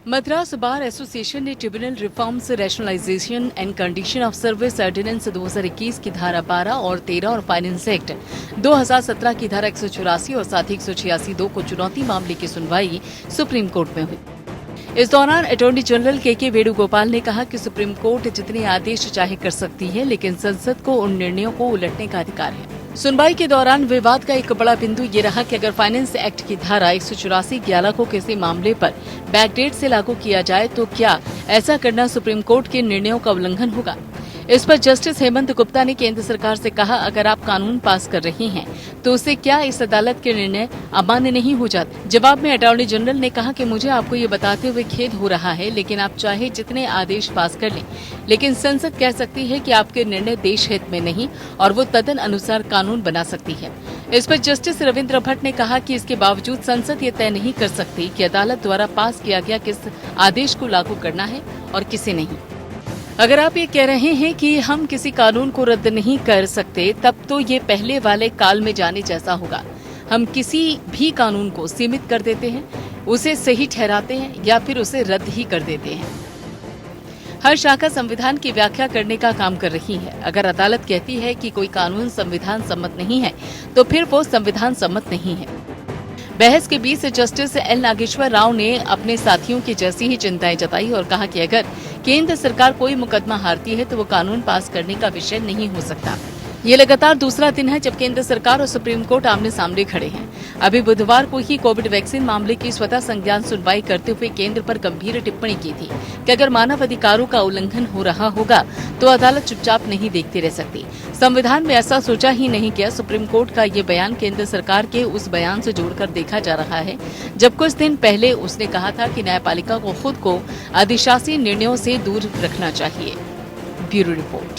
Madras bar association ने tribunal reforms rationalisation and condition of service ordinance 2021 की धारा 12 और 13 और फाइनेंस एक्ट 2017 की धारा 184 और साथ ही 186(2) को चुनौती मामले की सुनवाई सुप्रीम कोर्ट में हुई। इस दौरान अटॉर्नी जनरल के वेणुगोपाल ने कहा कि सुप्रीम कोर्ट जितने आदेश चाहे कर सकती है, लेकिन संसद को उन निर्णयों को उलटने का अधिकार है। सुनवाई के दौरान विवाद का एक बड़ा बिंदु ये रहा कि अगर फाइनेंस एक्ट की धारा 184(11) को किसी मामले पर बैकडेट से लागू किया जाए तो क्या ऐसा करना सुप्रीम कोर्ट के निर्णयों का उल्लंघन होगा। इस पर जस्टिस हेमंत गुप्ता ने केंद्र सरकार से कहा, अगर आप कानून पास कर रही हैं तो उससे क्या इस अदालत के निर्णय अमान्य नहीं हो जाते। जवाब में अटॉर्नी जनरल ने कहा कि मुझे आपको ये बताते हुए खेद हो रहा है, लेकिन आप चाहे जितने आदेश पास कर लें, लेकिन संसद कह सकती है कि आपके निर्णय देश हित में नहीं और वो तदन अनुसार कानून बना सकती है। इस पर जस्टिस रविंद्र भट्ट ने कहा कि इसके बावजूद संसद ये तय नहीं कर सकती कि अदालत द्वारा पास किया गया किस आदेश को लागू करना है और किसे नहीं। अगर आप ये कह रहे हैं कि हम किसी कानून को रद्द नहीं कर सकते, तब तो ये पहले वाले काल में जाने जैसा होगा। हम किसी भी कानून को सीमित कर देते हैं, उसे सही ठहराते हैं या फिर उसे रद्द ही कर देते हैं। हर शाखा संविधान की व्याख्या करने का काम कर रही है। अगर अदालत कहती है कि कोई कानून संविधान सम्मत नहीं है, तो फिर वो संविधान सम्मत नहीं है। बहस के बीच जस्टिस एल नागेश्वर राव ने अपने साथियों की जैसी ही चिंताएं जताई और कहा कि अगर केंद्र सरकार कोई मुकदमा हारती है तो वो कानून पास करने का विषय नहीं हो सकता। ये लगातार दूसरा दिन है जब केंद्र सरकार और सुप्रीम कोर्ट आमने सामने खड़े हैं। अभी बुधवार को ही कोविड वैक्सीन मामले की स्वतः संज्ञान सुनवाई करते हुए केंद्र पर गंभीर टिप्पणी की थी कि अगर मानव अधिकारों का उल्लंघन हो रहा होगा तो अदालत चुपचाप नहीं देखती रह सकती। संविधान में ऐसा सोचा ही नहीं गया। सुप्रीम कोर्ट का ये बयान केंद्र सरकार के उस बयान से जोड़कर देखा जा रहा है जब कुछ दिन पहले उसने कहा था कि न्यायपालिका को खुद को अधिशासी निर्णयों से दूर रखना चाहिए। Bureau report.